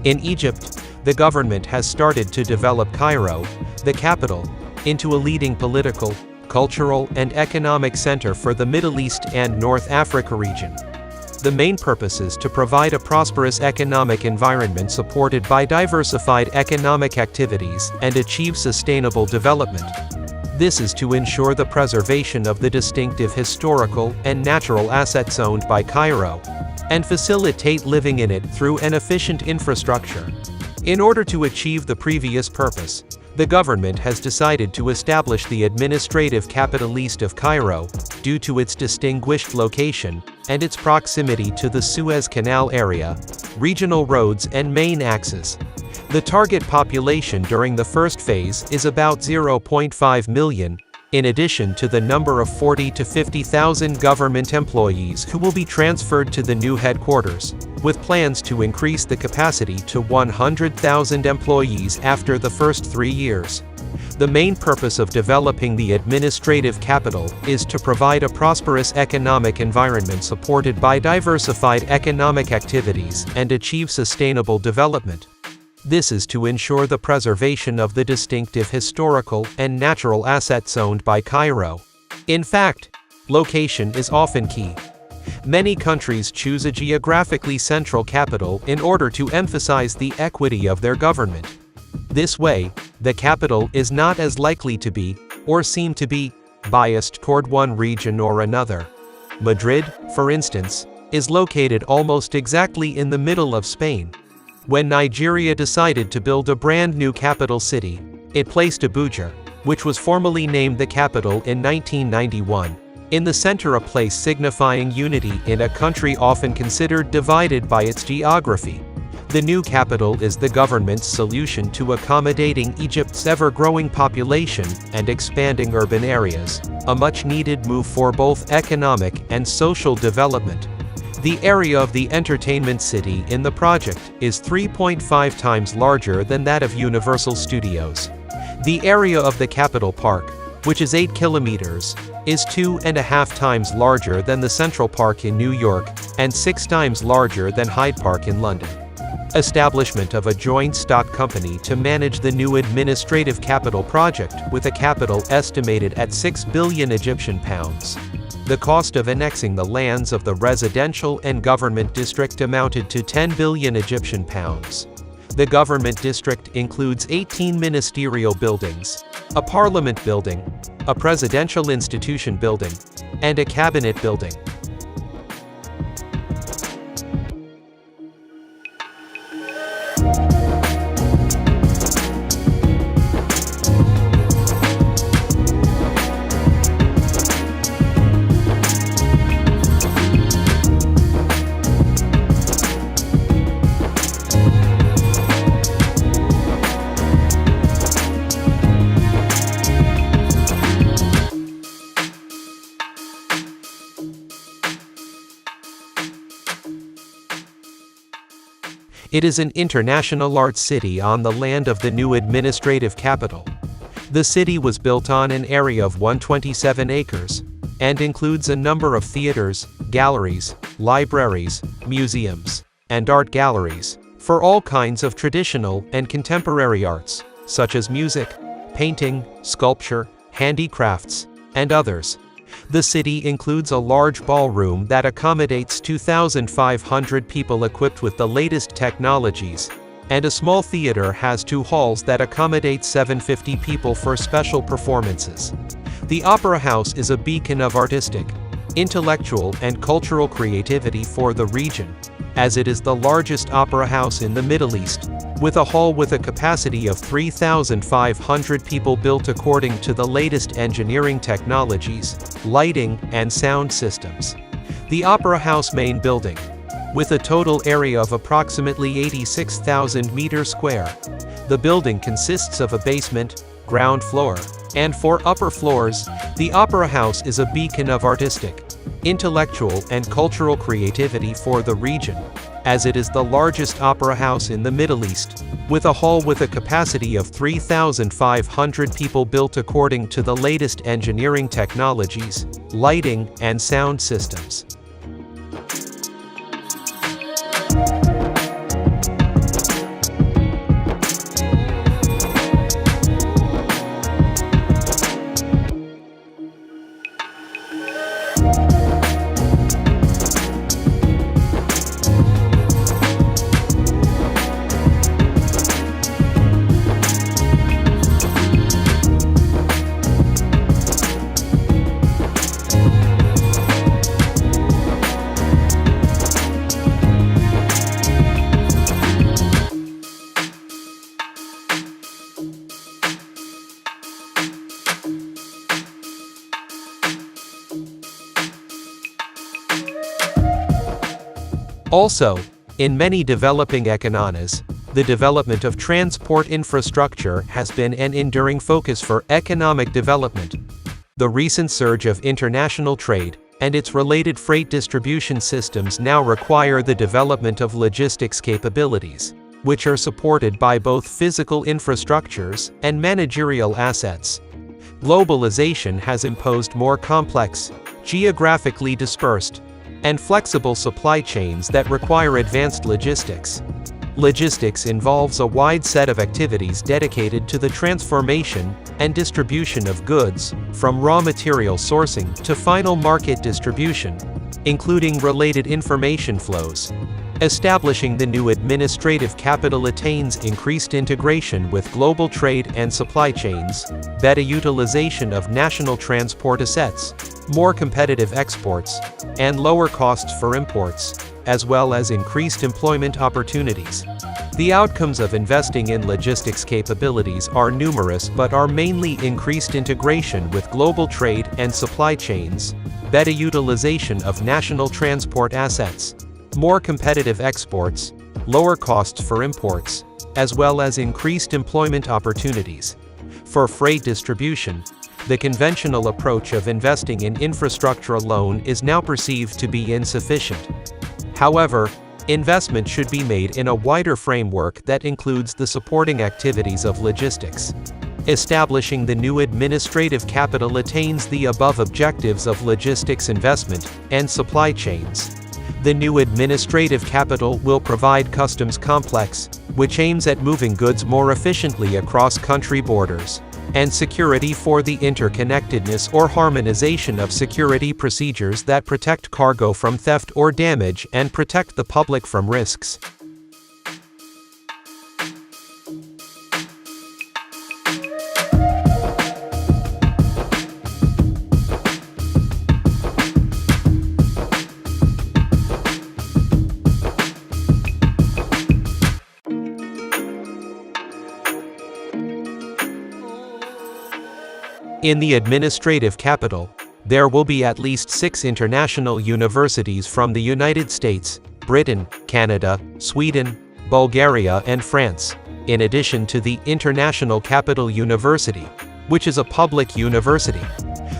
In Egypt, the government has started to develop Cairo, the capital, into a leading political, cultural, and economic center for the Middle East and North Africa region. The main purpose is to provide a prosperous economic environment supported by diversified economic activities and achieve sustainable development. This is to ensure the preservation of the distinctive historical and natural assets owned by Cairo, and facilitate living in it through an efficient infrastructure. In order to achieve the previous purpose, the government has decided to establish the administrative capital east of Cairo, due to its distinguished location, and its proximity to the Suez Canal area, regional roads and main axes. The target population during the first phase is about 0.5 million, in addition to the number of 40 to 50,000 government employees who will be transferred to the new headquarters, with plans to increase the capacity to 100,000 employees after the first 3 years. The main purpose of developing the administrative capital is to provide a prosperous economic environment supported by diversified economic activities and achieve sustainable development. This is to ensure the preservation of the distinctive historical and natural assets owned by Cairo. In fact, location is often key. Many countries choose a geographically central capital in order to emphasize the equity of their government. This way, the capital is not as likely to be, or seem to be, biased toward one region or another. Madrid, for instance, is located almost exactly in the middle of Spain. When Nigeria decided to build a brand new capital city, it placed Abuja, which was formally named the capital in 1991, in the center, a place signifying unity in a country often considered divided by its geography. The new capital is the government's solution to accommodating Egypt's ever-growing population and expanding urban areas, a much-needed move for both economic and social development. The area of the entertainment city in the project is 3.5 times larger than that of Universal Studios. The area of the Capitol Park, which is 8 kilometers, is 2.5 times larger than the Central Park in New York, and 6 times larger than Hyde Park in London. Establishment of a joint stock company to manage the new administrative capital project, with a capital estimated at 6 billion Egyptian pounds. The cost of annexing the lands of the residential and government district amounted to 10 billion Egyptian pounds. The government district includes 18 ministerial buildings, a parliament building, a presidential institution building, and a cabinet building. It is an international art city on the land of the new administrative capital. The city was built on an area of 127 acres, and includes a number of theaters, galleries, libraries, museums, and art galleries, for all kinds of traditional and contemporary arts, such as music, painting, sculpture, handicrafts, and others. The city includes a large ballroom that accommodates 2,500 people equipped with the latest technologies, and a small theater has 2 halls that accommodate 750 people for special performances. The Opera House is a beacon of artistic, intellectual and cultural creativity for the region, as it is the largest opera house in the Middle East, with a hall with a capacity of 3,500 people built according to the latest engineering technologies, lighting, and sound systems. The Opera House main building, with a total area of approximately 86,000 meters square. The building consists of a basement, ground floor, and 4 upper floors. The Opera House is a beacon of artistic, intellectual and cultural creativity for the region, as it is the largest opera house in the Middle East, with a hall with a capacity of 3,500 people built according to the latest engineering technologies, lighting, and sound systems. Also, in many developing economies, the development of transport infrastructure has been an enduring focus for economic development. The recent surge of international trade and its related freight distribution systems now require the development of logistics capabilities, which are supported by both physical infrastructures and managerial assets. Globalization has imposed more complex, geographically dispersed, and flexible supply chains that require advanced logistics. Logistics involves a wide set of activities dedicated to the transformation and distribution of goods, from raw material sourcing to final market distribution, including related information flows. Establishing the new administrative capital attains increased integration with global trade and supply chains, better utilization of national transport assets, more competitive exports, and lower costs for imports, as well as increased employment opportunities. The outcomes of investing in logistics capabilities are numerous but are mainly increased integration with global trade and supply chains, better utilization of national transport assets, more competitive exports, lower costs for imports, as well as increased employment opportunities. For freight distribution, the conventional approach of investing in infrastructure alone is now perceived to be insufficient. However, investment should be made in a wider framework that includes the supporting activities of logistics. Establishing the new administrative capital attains the above objectives of logistics investment and supply chains. The new administrative capital will provide customs complex, which aims at moving goods more efficiently across country borders, and security for the interconnectedness or harmonization of security procedures that protect cargo from theft or damage and protect the public from risks. In the administrative capital, there will be at least 6 international universities from the United States, Britain, Canada, Sweden, Bulgaria and France, in addition to the International Capital University, which is a public university.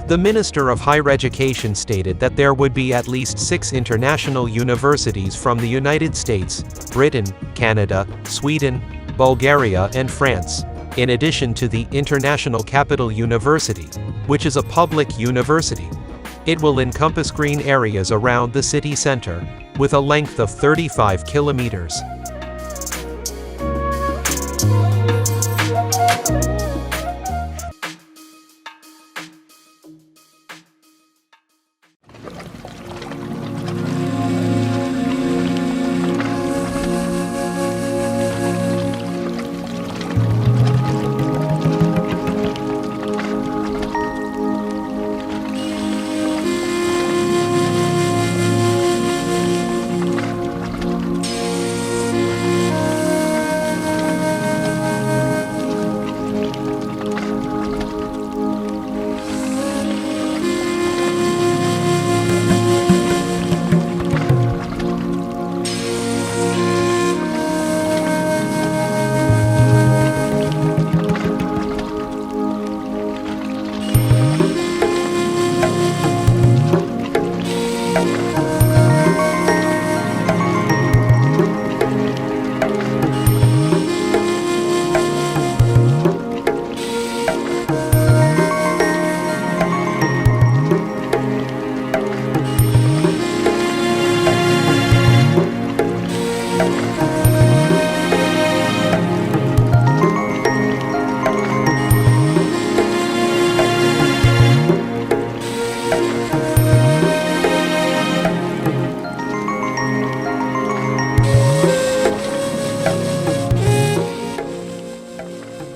The Minister of Higher Education stated that there would be at least 6 international universities from the United States, Britain, Canada, Sweden, Bulgaria and France, in addition to the International Capital University, which is a public university. It will encompass green areas around the city center, with a length of 35 kilometers.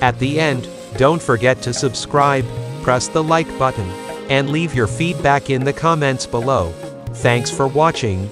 At the end, don't forget to subscribe, press the like button, and leave your feedback in the comments below. Thanks for watching.